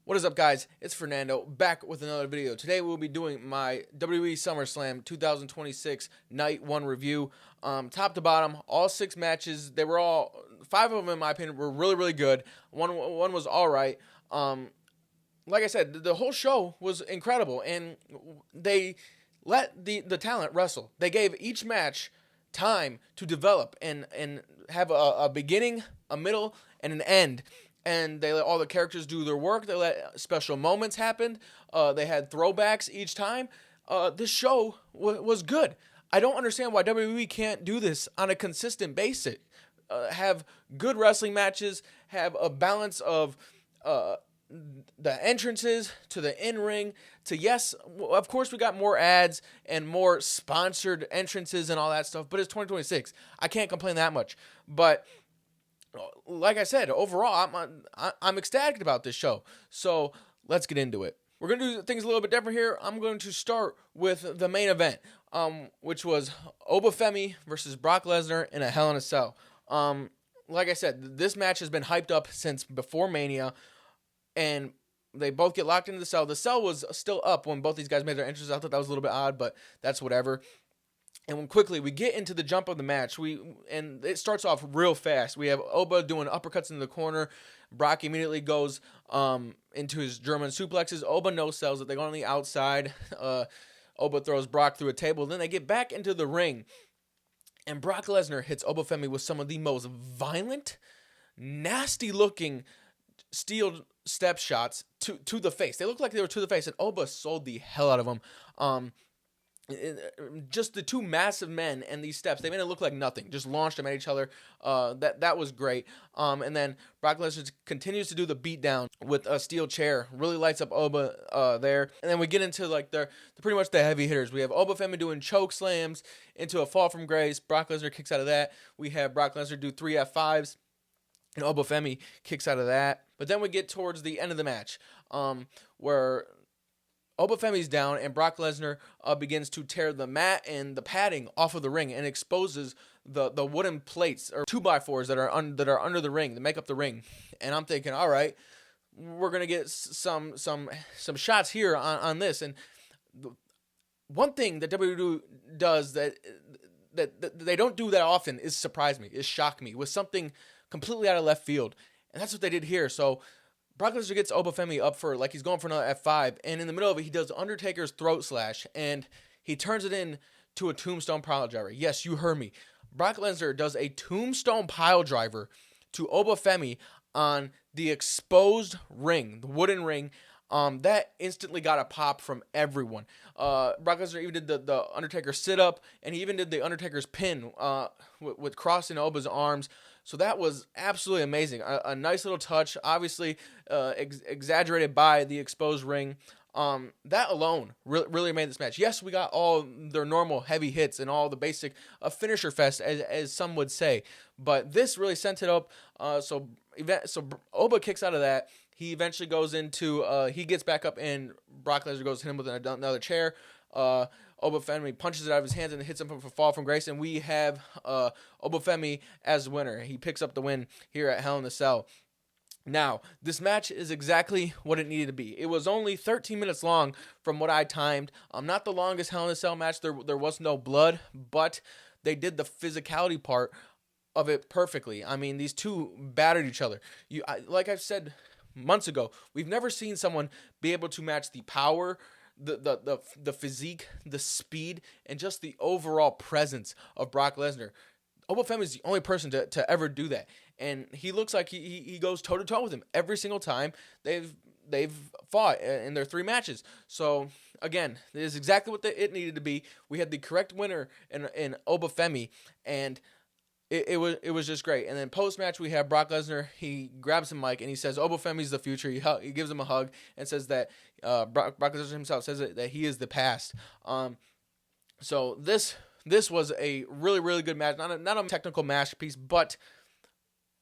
What is up, guys? It's Fernando back with another video. Today we'll be doing my Wwe Summerslam 2026 Night 1 review. Top to bottom, all 6 matches. They were all 5 of them, in my opinion, were really good. One was all right. Like I said, the whole show was incredible, and they let the talent wrestle. They gave each match time to develop and have a beginning, a middle, and an end. And they let all the characters do their work. They let special moments happen. They had throwbacks each time. This show was good. I don't understand why WWE can't do this on a consistent basis. Have good wrestling matches. Have a balance of the entrances to the in-ring to, yes, of course we got more ads and more sponsored entrances and all that stuff, but it's 2026. I can't complain that much. But like I said, overall, I'm ecstatic about this show. So let's get into it. We're going to do things a little bit different here. I'm going to start with the main event, which was Wwe versus Brock Lesnar in a Hell in a Cell. Like I said, this match has been hyped up since before Mania, and they both get locked into the cell. The cell was still up when both these guys made their entrances. I thought that was a little bit odd, but that's whatever. And when quickly we get into the jump of the match, and it starts off real fast. We have Wwe doing uppercuts in the corner. Brock immediately goes into his German suplexes. Wwe no sells it. They go on the outside. Wwe throws Brock through a table. Then they get back into the ring, and Brock Lesnar hits Wwe with some of the most violent, nasty-looking steel step shots to the face. They look like they were to the face, and Wwe sold the hell out of them. Just the two massive men and these steps, they made it look like nothing. Just launched them at each other. That was great. And then Brock Lesnar continues to do the beatdown with a steel chair. Really lights up Wwe there. And then we get into like the pretty much the heavy hitters. We have Wwe doing choke slams into a fall from grace. Brock Lesnar kicks out of that. We have Brock Lesnar do 3 F5s. And Wwe kicks out of that. But then we get towards the end of the match, where Wwe's down, and Brock Lesnar begins to tear the mat and the padding off of the ring and exposes the wooden plates or 2x4s that are under the ring to make up the ring. And I'm thinking, all right, we're gonna get some shots here on this. And one thing that WWE does that they don't do that often is surprise me, is shock me with something completely out of left field, and that's what they did here. So Brock Lesnar gets Wwe up for, like, he's going for another F5, and in the middle of it, he does Undertaker's throat slash, and he turns it in to a tombstone pile driver. Yes, you heard me. Brock Lesnar does a tombstone pile driver to Wwe on the exposed ring, the wooden ring. That instantly got a pop from everyone. Brock Lesnar even did the Undertaker sit-up, and he even did the Undertaker's pin with crossing Wwe's arms. So that was absolutely amazing. A nice little touch, obviously exaggerated by the exposed ring. That alone really made this match. Yes, we got all their normal heavy hits and all the basic finisher fest, as some would say. But this really sent it up. So Wwe kicks out of that. He eventually goes into, he gets back up, and Brock Lesnar goes to hit him with another chair. Wwe punches it out of his hands and hits him for a fall from grace, and we have Wwe as the winner. He picks up the win here at Hell in a Cell. Now, this match is exactly what it needed to be. It was only 13 minutes long from what I timed. Not the longest Hell in a Cell match. There was no blood, but they did the physicality part of it perfectly. I mean, these two battered each other. Like I've said months ago, we've never seen someone be able to match the power, the physique, the speed, and just the overall presence of Brock Lesnar. Wwe is the only person to ever do that, and he looks like he goes toe to toe with him every single time they've fought in their 3 matches. So again, this is exactly what it needed to be. We had the correct winner in Wwe, and it was just great. And then post-match, we have Brock Lesnar. He grabs some mic, and he says, Wwe's the future. He gives him a hug and says that Brock Lesnar himself says that he is the past. So this was a really, really good match. Not a technical masterpiece, but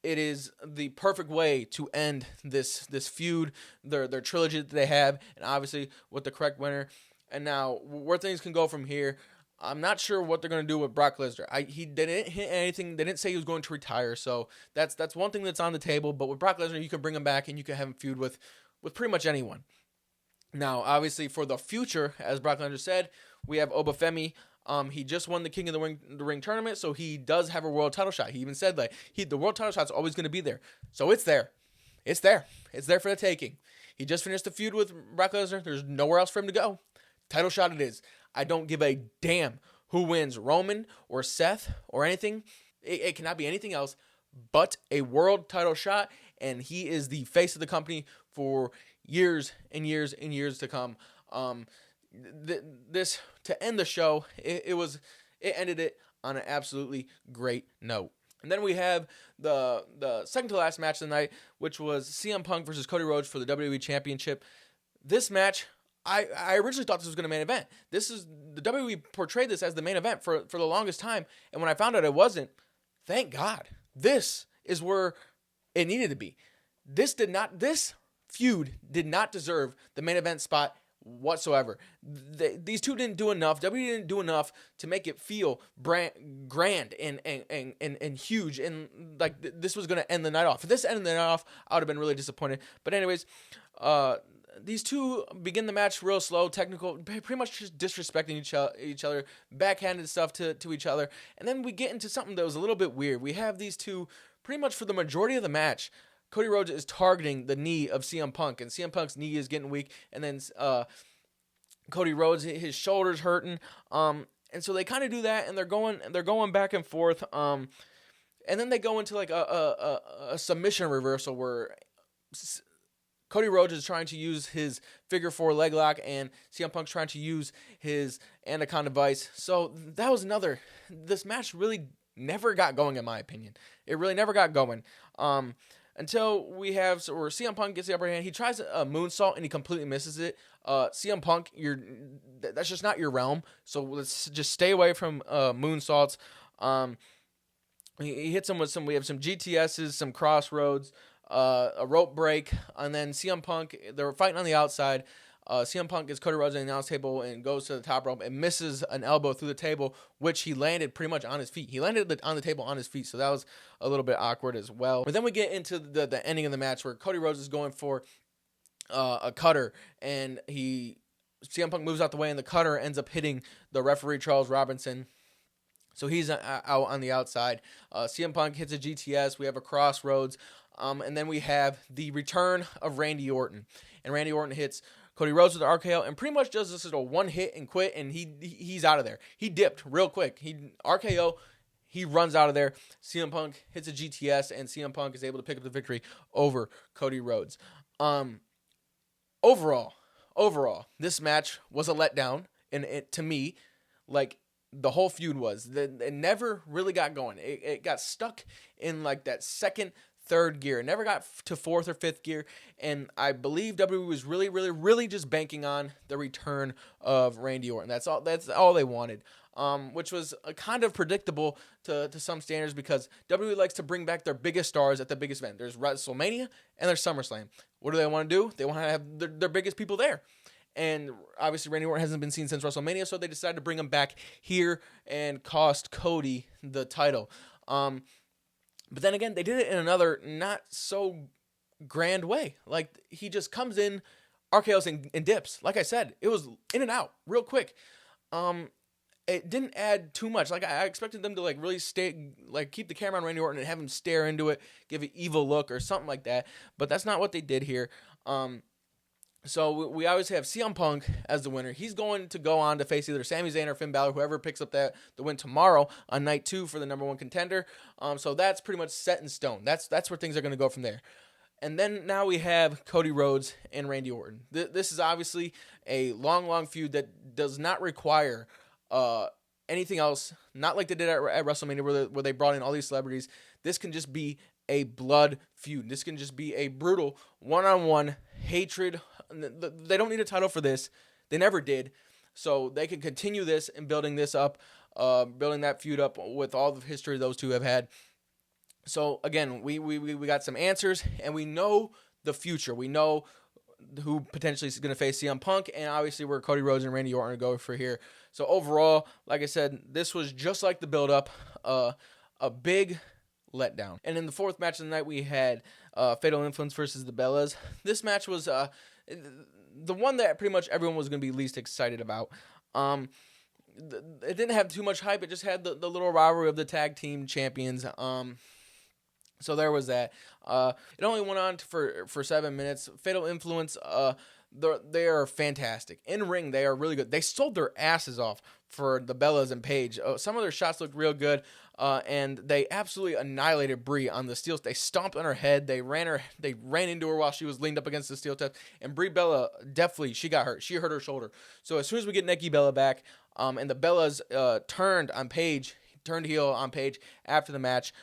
it is the perfect way to end this feud, their trilogy that they have, and obviously with the correct winner. And now, where things can go from here, I'm not sure what they're going to do with Brock Lesnar. He didn't hit anything. They didn't say he was going to retire, so that's one thing that's on the table. But with Brock Lesnar, you can bring him back and you can have him feud with with pretty much anyone. Now, obviously, for the future, as Brock Lesnar said, we have Obafemi. He just won the King of the Ring tournament, so he does have a world title shot. He even said that the world title shot's always going to be there. So it's there. It's there. It's there for the taking. He just finished the feud with Brock Lesnar. There's nowhere else for him to go. Title shot it is. I don't give a damn who wins, Roman or Seth or anything. It cannot be anything else but a world title shot, and he is the face of the company for years and years and years to come. This to end the show, it ended it on an absolutely great note. And then we have the second to last match of the night, which was CM Punk versus Cody Rhodes for the WWE Championship. This match, I originally thought this was going to main event. The WWE portrayed this as the main event for the longest time, and when I found out it wasn't, thank God. This is where it needed to be. This feud did not deserve the main event spot whatsoever. These two didn't do enough. WWE didn't do enough to make it feel grand and huge, and like this was going to end the night off. If this ended the night off, I would have been really disappointed. But anyways, these two begin the match real slow, technical, pretty much just disrespecting each other, backhanded stuff to each other. And then we get into something that was a little bit weird. We have these two pretty much for the majority of the match. Cody Rhodes is targeting the knee of CM Punk, and CM Punk's knee is getting weak. And then Cody Rhodes, his shoulder's hurting. And so they kind of do that, and they're going back and forth. And then they go into like a submission reversal where Cody Rhodes is trying to use his figure 4 leg lock, and CM Punk's trying to use his Anaconda Vice. So that was this match really never got going, in my opinion. It really never got going. Until where CM Punk gets the upper hand. He tries a moonsault, and he completely misses it. CM Punk, that's just not your realm. So let's just stay away from moonsaults. He hits him with we have some GTSs, some crossroads, a rope break, and then CM Punk, they were fighting on the outside. CM Punk gets Cody Rhodes on the announce table and goes to the top rope and misses an elbow through the table, which he landed pretty much on his feet. He landed on the table on his feet, so that was a little bit awkward as well. But then we get into the ending of the match where Cody Rhodes is going for a cutter, and CM Punk moves out the way, and the cutter ends up hitting the referee, Charles Robinson. So he's out on the outside. CM Punk hits a GTS. We have a crossroads. And then we have the return of Randy Orton. And Randy Orton hits Cody Rhodes with the RKO and pretty much does this little one hit and quit, and he's out of there. He dipped real quick. RKO, he runs out of there. CM Punk hits a GTS, and CM Punk is able to pick up the victory over Cody Rhodes. Overall, this match was a letdown, and to me, like the whole feud was. It never really got going. It got stuck in like that second, third gear. It never got to fourth or fifth gear, and I believe WWE was really, really, really just banking on the return of Randy Orton. That's all they wanted, which was kind of predictable to some standards because WWE likes to bring back their biggest stars at the biggest event. There's WrestleMania and there's SummerSlam. What do they want to do? They want to have their biggest people there. And obviously Randy Orton hasn't been seen since WrestleMania, so they decided to bring him back here and cost Cody the title. But then again, they did it in another not so grand way. Like, he just comes in, RKOs and dips. Like I said, it was in and out real quick. It didn't add too much. Like, I expected them to like really keep the camera on Randy Orton and have him stare into it, give an evil look or something like that. But that's not what they did here. So we always have CM Punk as the winner. He's going to go on to face either Sami Zayn or Finn Balor, whoever picks up the win tomorrow on night 2 for the number 1 contender. So that's pretty much set in stone. That's where things are going to go from there. And then now we have Cody Rhodes and Randy Orton. This is obviously a long feud that does not require anything else. Not like they did at WrestleMania where they brought in all these celebrities. This can just be a blood feud. This can just be a brutal one-on-one hatred. They don't need a title for this. They never did. So they can continue this and building this up, building that feud up with all the history those two have had. So again, we got some answers, and we know the future. We know who potentially is going to face CM Punk, and obviously where Cody Rhodes and Randy Orton go for here. So overall, like I said, this was just like the build-up, a big letdown. And in the fourth match of the night, we had Fatal Influence versus the Bellas. This match was the one that pretty much everyone was going to be least excited about. It didn't have too much hype. It just had the little rivalry of the tag team champions. So there was that. It only went on for 7 minutes. Fatal Influence, they are fantastic. In ring, they are really good. They sold their asses off for the Bellas and Paige. Some of their shots looked real good, and they absolutely annihilated Brie on the steel. They stomped on her head. They ran into her while she was leaned up against the steel steps. And Brie Bella, definitely, she got hurt. She hurt her shoulder. So as soon as we get Nikki Bella back, and the Bellas turned heel on Paige after the match.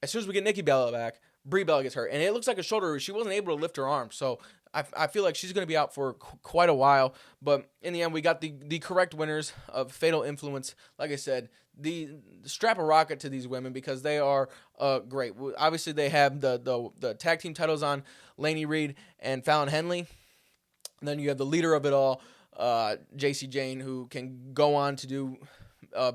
As soon as we get Nikki Bella back, Brie Bella gets hurt. And it looks like a shoulder. She wasn't able to lift her arm. So I feel like she's going to be out for quite a while. But in the end, we got the correct winners of Fatal Influence. Like I said, the strap a rocket to these women because they are great. Obviously, they have the tag team titles on Lainey Reed and Fallon Henley. And then you have the leader of it all, JC Jane, who can go on to do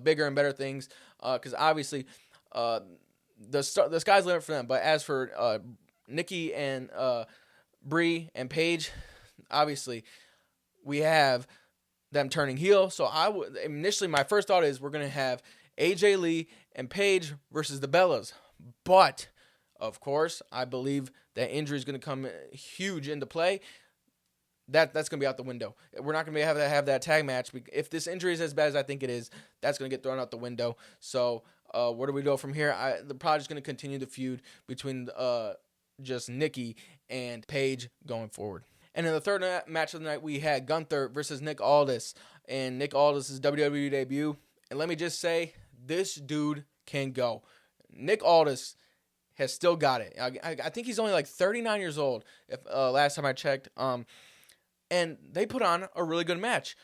bigger and better things. Because obviously, the sky's the limit for them. But as for Nikki and Brie and Paige, obviously we have them turning heel. So initially my first thought is we're gonna have AJ Lee and Paige versus the Bellas, but of course I believe that injury is gonna come huge into play. That's gonna be out the window. We're not gonna be able to have that tag match. If this injury is as bad as I think it is, that's gonna get thrown out the window. So where do we go from here? They're probably just gonna continue the feud between just Nikki and Paige going forward. And in the third match of the night, we had Gunther versus Nick Aldis. And Nick Aldis' WWE debut. And let me just say, this dude can go. Nick Aldis has still got it. I think he's only like 39 years old, if last time I checked. And they put on a really good match.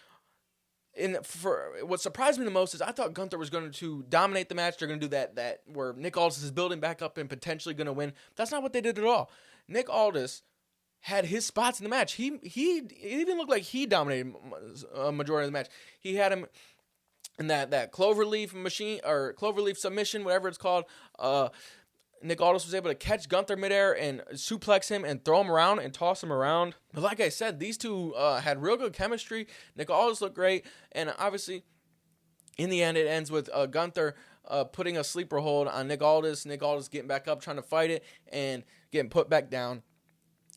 For what surprised me the most is I thought Gunther was going to dominate the match. They're going to do that where Nick Aldis is building back up and potentially going to win. That's not what they did at all. Nick Aldis had his spots in the match. He even looked like he dominated a majority of the match. He had him in that cloverleaf machine or cloverleaf submission, whatever it's called. Nick Aldis was able to catch Gunther midair and suplex him and throw him around and toss him around. But like I said, these two had real good chemistry. Nick Aldis looked great. And obviously, in the end, it ends with Gunther putting a sleeper hold on Nick Aldis. Nick Aldis getting back up, trying to fight it, and getting put back down.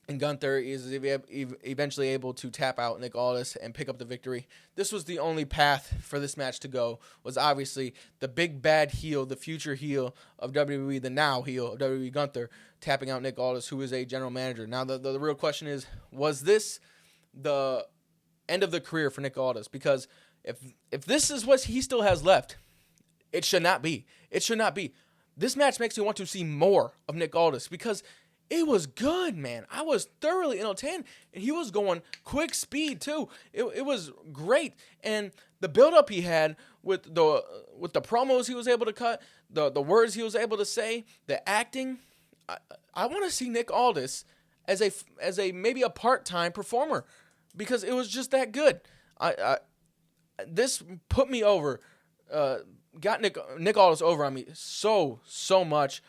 And Gunther is eventually able to tap out Nick Aldis and pick up the victory. This was the only path for this match to go, was obviously the big bad heel, the future heel of WWE, the now heel of WWE, Gunther, tapping out Nick Aldis, who is a general manager. Now, the real question is, was this the end of the career for Nick Aldis? Because if this is what he still has left, it should not be. It should not be. This match makes me want to see more of Nick Aldis because it was good, man. I was thoroughly entertained, and he was going quick speed too. It was great, and the build-up he had with the promos he was able to cut, the words he was able to say, the acting. I want to see Nick Aldis as a maybe a part-time performer because it was just that good. This put me over. Got Nick Aldis over on me so much.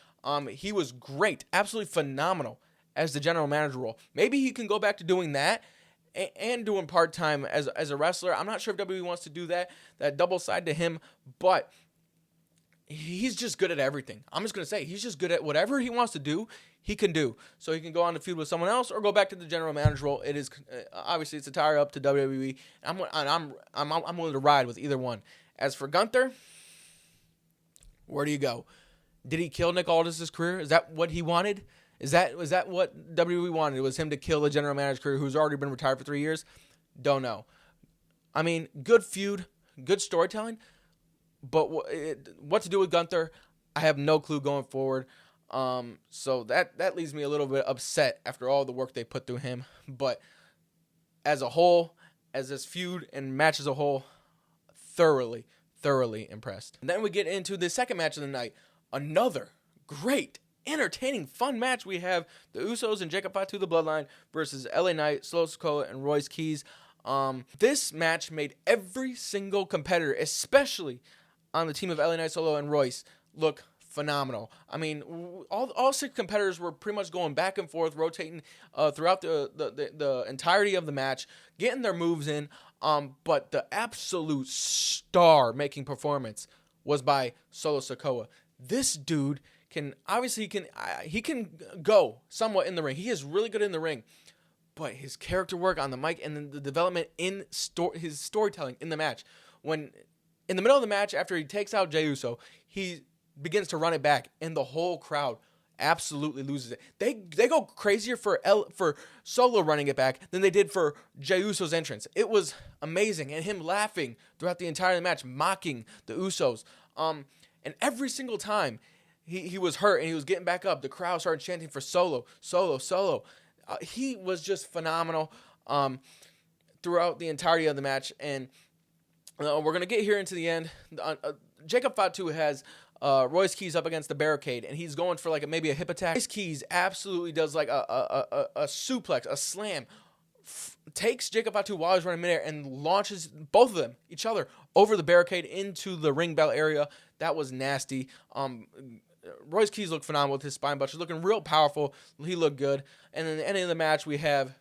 He was great, absolutely phenomenal as the general manager role. Maybe he can go back to doing that and doing part-time as a wrestler. I'm not sure if WWE wants to do that double side to him, but he's just good at everything. I'm just going to say he's just good at whatever he wants to do, he can do. So he can go on to feud with someone else or go back to the general manager role. It is obviously it's a tire up to WWE. I'm willing to ride with either one. As for Gunther, where do you go? Did he kill Nick Aldis' career? Is that what he wanted? Was that what WWE wanted? It was him to kill the general manager's career who's already been retired for 3 years? Don't know. I mean, good feud, good storytelling, but what to do with Gunther, I have no clue going forward. So that leaves me a little bit upset after all the work they put through him. But as a whole, as this feud and match as a whole, thoroughly impressed. And then we get into the second match of the night. Another great, entertaining, fun match. We have the Usos and Jacob Fatu, the Bloodline, versus LA Knight, Solo Sikoa, and Royce Keys. This match made every single competitor, especially on the team of LA Knight, Solo, and Royce, look phenomenal. I mean, all 6 competitors were pretty much going back and forth, rotating throughout the entirety of the match, getting their moves in. But the absolute star-making performance was by Solo Sikoa. This dude can he can go somewhat in the ring. He is really good in the ring, but his character work on the mic and then the development in his storytelling in the match. When in the middle of the match, after he takes out Jey Uso, he begins to run it back, and the whole crowd absolutely loses it. They go crazier for Solo running it back than they did for Jey Uso's entrance. It was amazing, and him laughing throughout the entire match, mocking the Usos. And every single time he was hurt and he was getting back up, the crowd started chanting for Solo, Solo, Solo. He was just phenomenal throughout the entirety of the match, and we're going to get here into the end. Jacob Fatu has Royce Keys up against the barricade, and he's going for maybe a hip attack. Royce Keys absolutely does a suplex, a slam, takes Jacob Fatu while he's running midair and launches both of them, each other, over the barricade into the ring bell area. That was nasty. Royce Keys looked phenomenal with his spine busters, looking real powerful. He looked good. And then at the end of the match, we have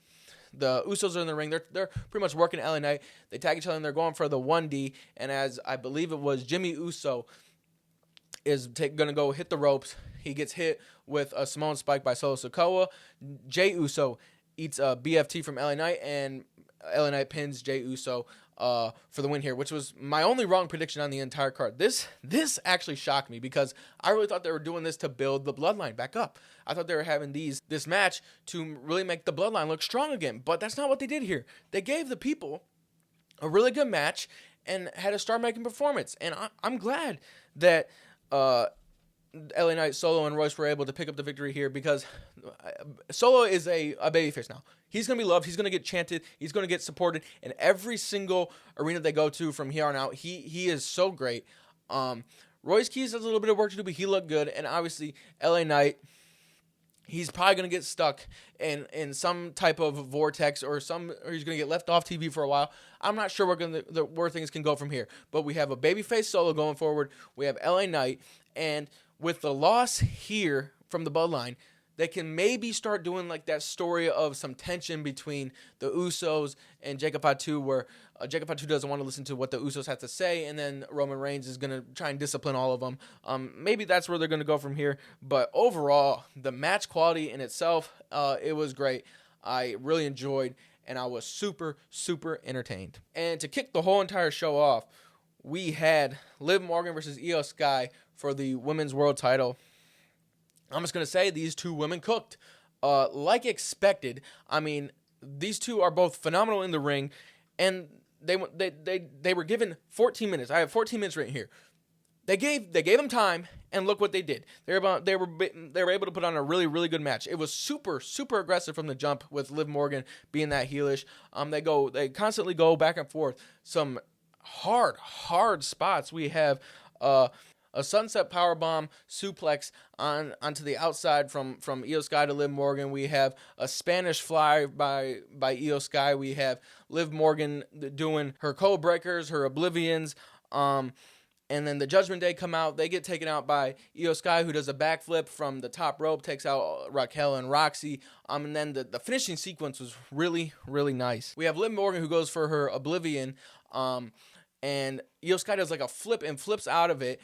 the Usos are in the ring. They're pretty much working LA Knight. They tag each other, and they're going for the 1D. And as I believe it was Jimmy Uso is going to go hit the ropes. He gets hit with a Samoan spike by Solo Sikoa. Jey Uso eats a BFT from LA Knight, and LA Knight pins Jey Uso for the win here, which was my only wrong prediction on the entire card. This actually shocked me because I really thought they were doing this to build the bloodline back up. I thought they were having this match to really make the bloodline look strong again, but that's not what they did here. They gave the people a really good match and had a star-making performance, and I'm glad that LA Knight, Solo, and Royce were able to pick up the victory here because Solo is a babyface now. He's going to be loved. He's going to get chanted. He's going to get supported in every single arena they go to from here on out. He is so great. Royce Keys has a little bit of work to do, but he looked good. And obviously, LA Knight, he's probably going to get stuck in some type of vortex or he's going to get left off TV for a while. I'm not sure where things can go from here. But we have a babyface Solo going forward. We have LA Knight. And with the loss here from the bloodline, they can maybe start doing that story of some tension between the Usos and Jacob Fatu, where Jacob Fatu doesn't want to listen to what the Usos have to say, and then Roman Reigns is going to try and discipline all of them. Maybe that's where they're going to go from here. But overall, the match quality in itself, it was great. I really enjoyed, and I was super, super entertained. And to kick the whole entire show off, we had Liv Morgan versus Io Sky for the Women's World title. I'm just going to say these two women cooked. Like expected, I mean, these two are both phenomenal in the ring, and they were given 14 minutes. I have 14 minutes right here. They gave them time, and look what they did. They were able to put on a really, really good match. It was super, super aggressive from the jump with Liv Morgan being that heelish. They constantly go back and forth. Some hard spots. We have a sunset powerbomb suplex onto the outside from Io Sky to Liv Morgan. We have a Spanish fly by Io Sky. We have Liv Morgan doing her code breakers, her oblivions. And then the Judgment Day come out. They get taken out by Io Sky, who does a backflip from the top rope, takes out Raquel and Roxy. And then the finishing sequence was really, really nice. We have Liv Morgan, who goes for her oblivion. And Io Sky does a flip and flips out of it.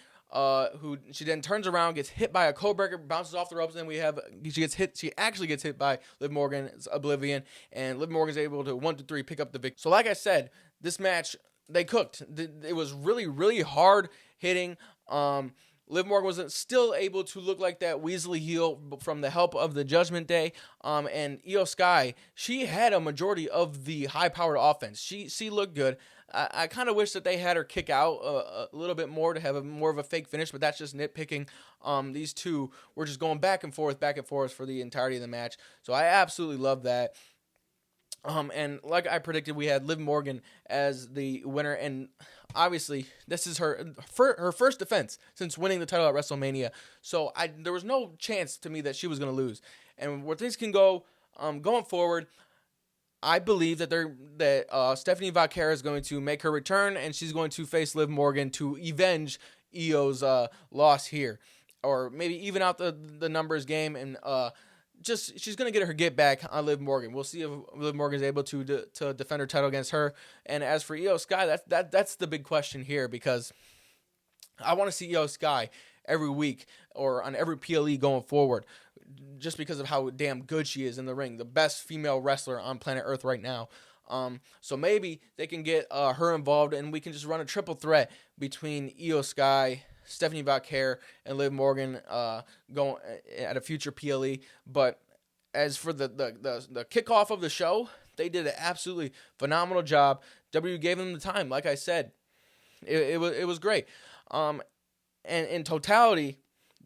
She then turns around, gets hit by a code breaker, bounces off the ropes, and then she actually gets hit by Liv Morgan's oblivion, and Liv Morgan's able to 1, 2, 3 pick up the victory. So like I said, this match, they cooked. It was really, really hard hitting. Liv Morgan was still able to look like that Weasley heel from the help of the Judgment Day. And Io Sky, she had a majority of the high-powered offense. She looked good. I kind of wish that they had her kick out a little bit more to have more of a fake finish, but that's just nitpicking. These two were just going back and forth for the entirety of the match. So I absolutely love that. And like I predicted, we had Liv Morgan as the winner, and obviously this is her first defense since winning the title at WrestleMania. So there was no chance to me that she was going to lose. And where things can go going forward, I believe that Stephanie Vaquera is going to make her return, and she's going to face Liv Morgan to avenge Io's loss here. or maybe even out the numbers game, and just she's gonna get her get back on Liv Morgan. We'll see if Liv Morgan is able to defend her title against her. And as for Io Sky, that's the big question here, because I want to see Io Sky every week or on every PLE going forward, just because of how damn good she is in the ring, the best female wrestler on planet Earth right now. So maybe they can get her involved, and we can just run a triple threat between Io Sky, Stephanie Vauquer, and Liv Morgan going at a future PLE. But as for the kickoff of the show, they did an absolutely phenomenal job. W gave them the time. Like I said, it was great. And in totality,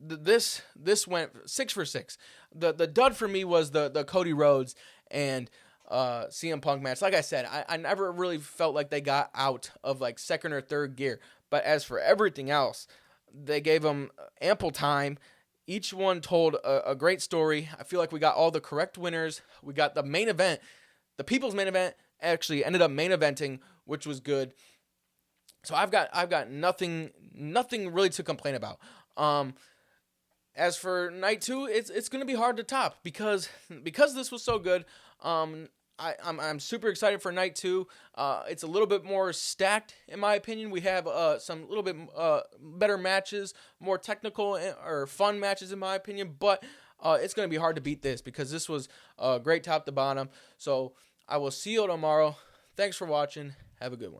this went 6 for 6. The dud for me was the Cody Rhodes and CM Punk match. Like I said, I never really felt like they got out of like second or third gear. But as for everything else, they gave them ample time. Each one told a great story. I feel like we got all the correct winners. We got the main event. The people's main event actually ended up main eventing, which was good. So I've got nothing really to complain about. As for night 2, it's going to be hard to top because this was so good. I'm super excited for night 2. It's a little bit more stacked, in my opinion. We have some little bit better matches, more technical or fun matches, in my opinion. But it's going to be hard to beat this, because this was great top to bottom. So I will see you tomorrow. Thanks for watching. Have a good one.